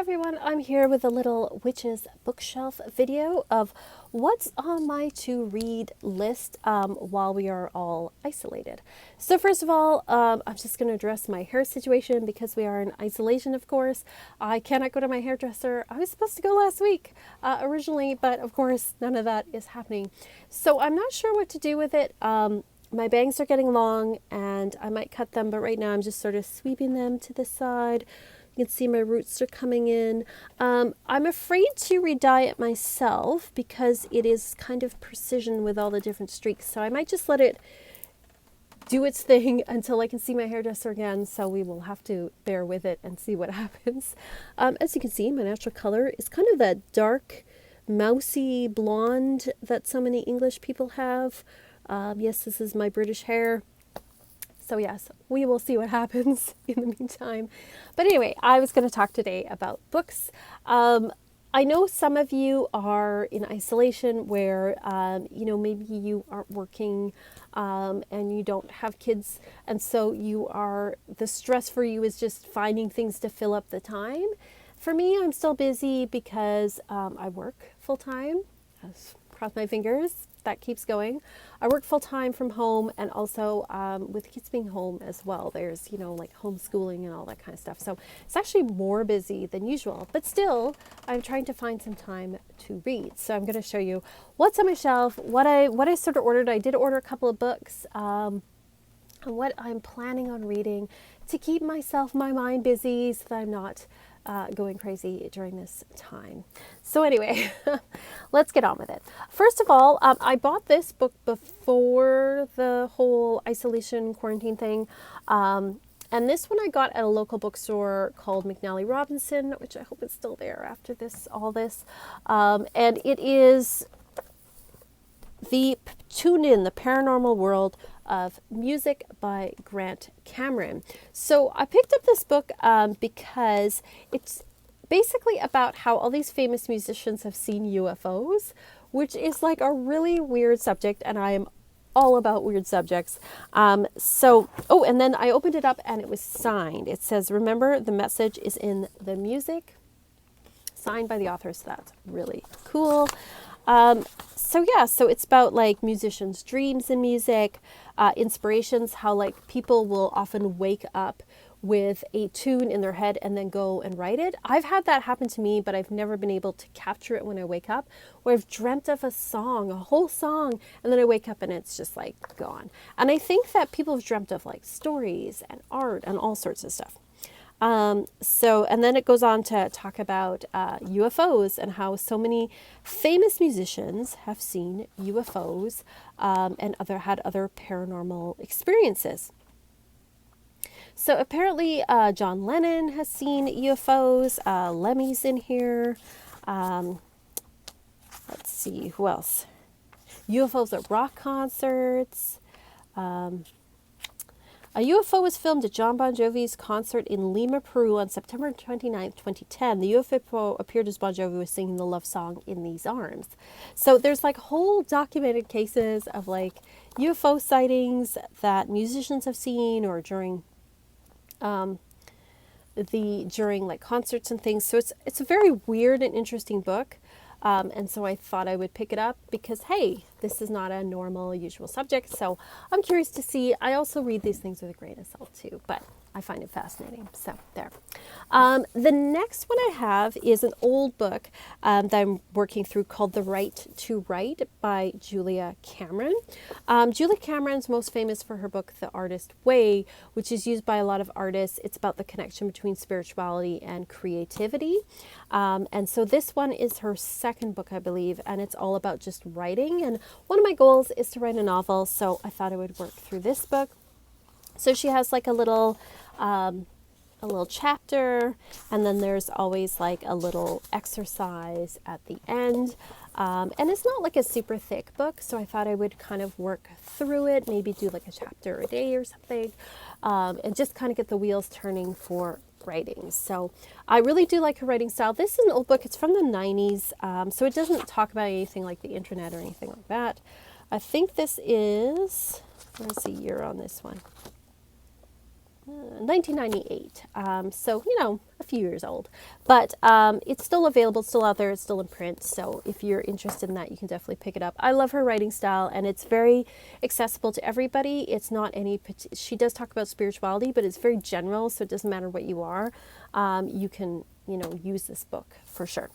everyone, I'm here with a little witch's bookshelf video of what's on my to read list while we are all isolated. So first of all, I'm just going to address my hair situation because we are in isolation, of course. I cannot go to my hairdresser. I was supposed to go last week originally, but of course none of that is happening. So I'm not sure what to do with it. My bangs are getting long and I might cut them, but right now I'm just sort of sweeping them to the side. You can see my roots are coming in. I'm afraid to re-dye it myself because it is kind of precision with all the different streaks. So I might just let it do its thing until I can see my hairdresser again. So we will have to bear with it and see what happens. As you can see, my natural color is kind of that dark, mousy blonde that so many English people have. Yes, this is my British hair. So yes, we will see what happens in the meantime. But anyway, I was going to talk today about books. I know some of you are in isolation where, maybe you aren't working and you don't have kids. And so the stress for you is just finding things to fill up the time. For me, I'm still busy because I work full time. Cross my fingers. That keeps going. I work full time from home and also with kids being home as well. There's, like homeschooling and all that kind of stuff. So it's actually more busy than usual, but still I'm trying to find some time to read. So I'm going to show you what's on my shelf, what I sort of ordered. I did order a couple of books and what I'm planning on reading to keep my mind busy so that I'm not going crazy during this time. So anyway, let's get on with it. First of all, I bought this book before the whole isolation quarantine thing. And this one I got at a local bookstore called McNally Robinson, which I hope is still there after all this. And it is Tuned In, the Paranormal World of Music by Grant Cameron. So I picked up this book because it's basically about how all these famous musicians have seen UFOs, which is like a really weird subject, and I am all about weird subjects. And then I opened it up and it was signed. It says, "Remember, the message is in the music." Signed by the author, so that's really cool. So it's about like musicians' dreams in music, inspirations, how like people will often wake up with a tune in their head and then go and write it. I've had that happen to me, but I've never been able to capture it when I wake up, where I've dreamt of a whole song, and then I wake up and it's just like gone. And I think that people have dreamt of like stories and art and all sorts of stuff. And then it goes on to talk about UFOs and how so many famous musicians have seen UFOs and had other paranormal experiences. So apparently John Lennon has seen UFOs, Lemmy's in here. Let's see, who else? UFOs at rock concerts. A UFO was filmed at John Bon Jovi's concert in Lima, Peru on September 29th, 2010. The UFO appeared as Bon Jovi was singing the love song In These Arms. So there's like whole documented cases of like UFO sightings that musicians have seen or during like concerts and things. So it's a very weird and interesting book. And so I thought I would pick it up because, hey, this is not a normal, usual subject. So I'm curious to see. I also read these things with a grain of salt too, but I find it fascinating. So there. The next one I have is an old book that I'm working through called The Right to Write by Julia Cameron. Julia Cameron's most famous for her book, The Artist Way, which is used by a lot of artists. It's about the connection between spirituality and creativity. And so this one is her second book, I believe, and it's all about just writing. And one of my goals is to write a novel, so I thought I would work through this book. So she has like a little chapter, and then there's always like a little exercise at the end. And it's not like a super thick book, so I thought I would kind of work through it, maybe do like a chapter a day or something, and just kind of get the wheels turning for writing. So I really do like her writing style. This is an old book. It's from the 90s, so it doesn't talk about anything like the internet or anything like that. I think this is, where's the year on this one? 1998. So, a few years old. But it's still available, it's still out there, it's still in print. So if you're interested in that, you can definitely pick it up. I love her writing style, and it's very accessible to everybody. It's not any, she does talk about spirituality, but it's very general, so it doesn't matter what you are. You can, use this book for sure.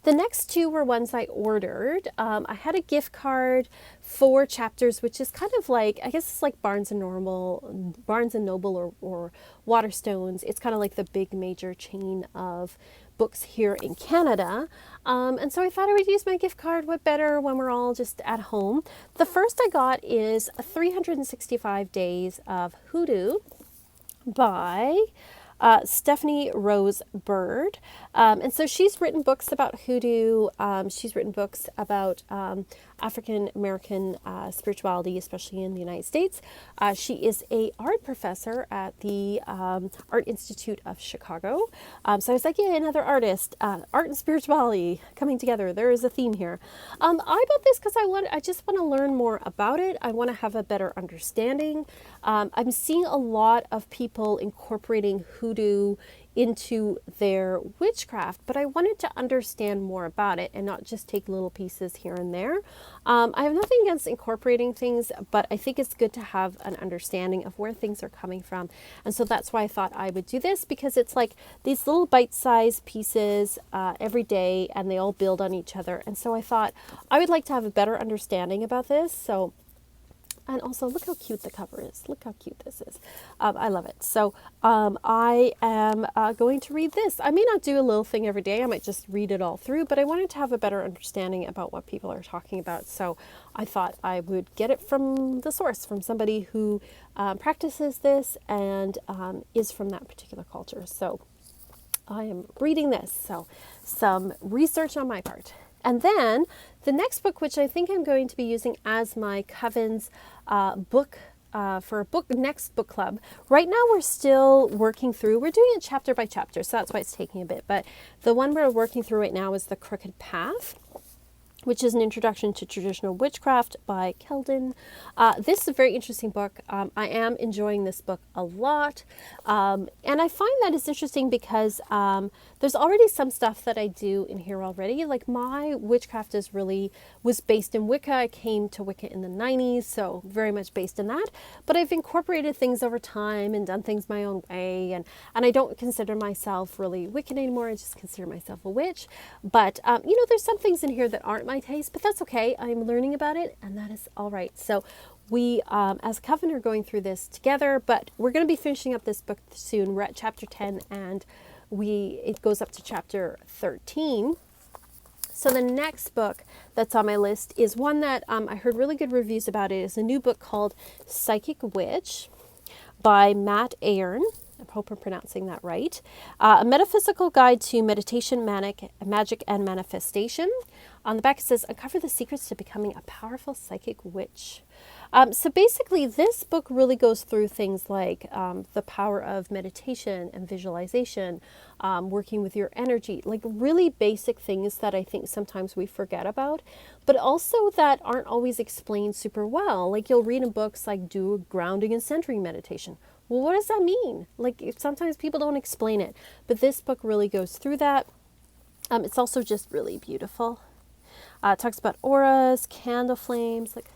The next two were ones I ordered. I had a gift card for Chapters, which is kind of like, I guess it's like Barnes and Noble or Waterstones. It's kind of like the big major chain of books here in Canada. And so I thought I would use my gift card. What better when we're all just at home? The first I got is 365 Days of Hoodoo by Stephanie Rose Bird. And so she's written books about hoodoo. She's written books about African American spirituality, especially in the United States. She is a art professor at the Art Institute of Chicago. So I was like, yeah, another artist, art and spirituality coming together. There is a theme here. I bought this because I just want to learn more about it. I want to have a better understanding. I'm seeing a lot of people incorporating hoodoo into their witchcraft, but I wanted to understand more about it and not just take little pieces here and there. I have nothing against incorporating things, but I think it's good to have an understanding of where things are coming from. And so that's why I thought I would do this, because it's like these little bite-sized pieces every day, and they all build on each other. And so I thought I would like to have a better understanding about this. So, and also, look how cute the cover is. Look how cute this is. I love it. So I am going to read this. I may not do a little thing every day. I might just read it all through, but I wanted to have a better understanding about what people are talking about. So I thought I would get it from the source, from somebody who practices this and is from that particular culture. So I am reading this. So some research on my part. And then the next book, which I think I'm going to be using as my Coven's book for next book club. Right now we're still working through, we're doing it chapter by chapter, so that's why it's taking a bit. But the one we're working through right now is The Crooked Path, which is an introduction to traditional witchcraft by Keldon. This is a very interesting book. I am enjoying this book a lot. And I find that it's interesting because there's already some stuff that I do in here already. Like my witchcraft was based in Wicca. I came to Wicca in the 90s, so very much based in that. But I've incorporated things over time and done things my own way. And I don't consider myself really Wiccan anymore. I just consider myself a witch. But, there's some things in here that aren't my taste, but that's okay. I'm learning about it, and that is all right. So we, as a Coven, are going through this together, but we're going to be finishing up this book soon. We're at chapter 10, and it goes up to chapter 13. So the next book that's on my list is one that I heard really good reviews about. It is a new book called Psychic Witch by Matt Ayrn. I hope I'm pronouncing that right. A metaphysical guide to meditation, magic, and manifestation. On the back it says, uncover the secrets to becoming a powerful psychic witch. So basically this book really goes through things like the power of meditation and visualization, working with your energy, like really basic things that I think sometimes we forget about, but also that aren't always explained super well. Like you'll read in books like do a grounding and centering meditation. Well, what does that mean? Like sometimes people don't explain it, but this book really goes through that. It's also just really beautiful. It talks about auras, candle flames, like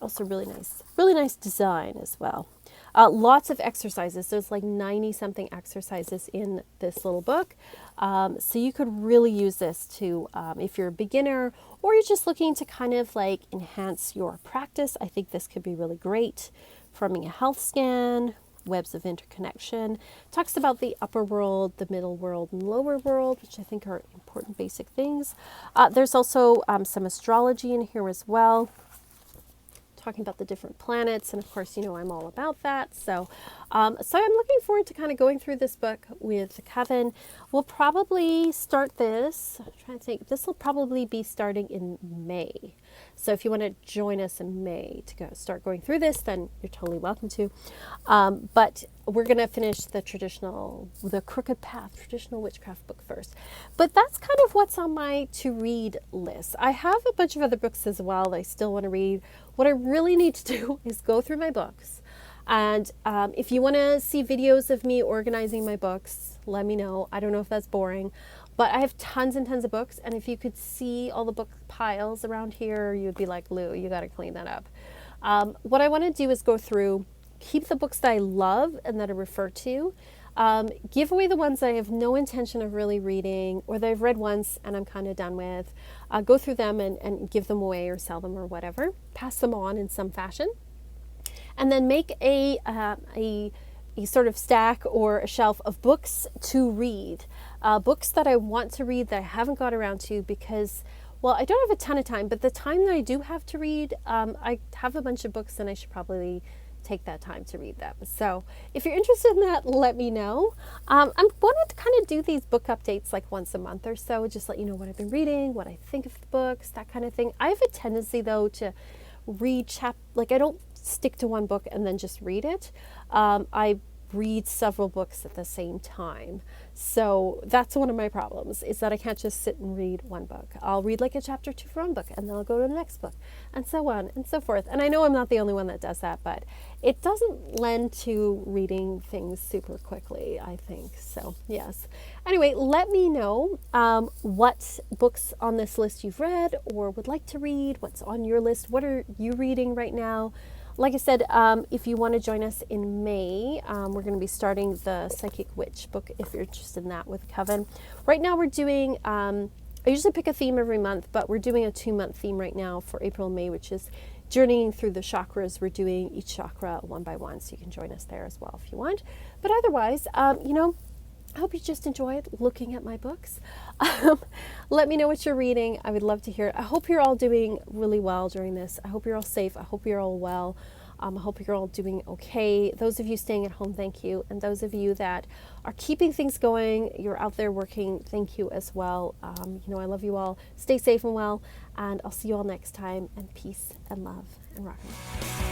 also really nice design as well. Lots of exercises. There's like 90 something exercises in this little book. So you could really use this to, if you're a beginner or you're just looking to kind of like enhance your practice, I think this could be really great. Forming a health scan, webs of interconnection. Talks about the upper world, the middle world, and lower world, which I think are important basic things. There's also some astrology in here as well, talking about the different planets, and of course, I'm all about that. So I'm looking forward to kind of going through this book with Kevin. We'll probably start this. I'm trying to think. This will probably be starting in May. So if you want to join us in May to start going through this, then you're totally welcome to. But we're going to finish the Crooked Path, traditional witchcraft book first. But that's kind of what's on my to-read list. I have a bunch of other books as well that I still want to read. What I really need to do is go through my books. And if you want to see videos of me organizing my books, let me know. I don't know if that's boring, but I have tons and tons of books. And if you could see all the book piles around here, you'd be like, Lou, you got to clean that up. What I want to do is go through, keep the books that I love and that I refer to, give away the ones that I have no intention of really reading or that I've read once and I'm kind of done with. Go through them and give them away or sell them or whatever. Pass them on in some fashion. And then make a sort of stack or a shelf of books to read. Books that I want to read that I haven't got around to because, well, I don't have a ton of time, but the time that I do have to read, I have a bunch of books and I should probably take that time to read them. So if you're interested in that, let me know. I'm wanting to kind of do these book updates like once a month or so, just let you know what I've been reading, what I think of the books, that kind of thing. I have a tendency though to read like I don't stick to one book and then just read it. I read several books at the same time. So that's one of my problems, is that I can't just sit and read one book. I'll read like a chapter or two for one book and then I'll go to the next book and so on and so forth. And I know I'm not the only one that does that, but it doesn't lend to reading things super quickly, I think. So yes. Anyway, let me know what books on this list you've read or would like to read, what's on your list, what are you reading right now? Like I said, if you want to join us in May, we're going to be starting the Psychic Witch book if you're interested in that with Coven. Right now we're doing, I usually pick a theme every month, but we're doing a 2-month theme right now for April and May, which is journeying through the chakras. We're doing each chakra one by one, so you can join us there as well if you want. But otherwise, I hope you just enjoyed looking at my books. Let me know what you're reading. I would love to hear it. I hope you're all doing really well during this. I hope you're all safe. I hope you're all well. I hope you're all doing okay. Those of you staying at home, thank you. And those of you that are keeping things going, you're out there working, thank you as well. I love you all. Stay safe and well. And I'll see you all next time. And peace and love and rock and roll.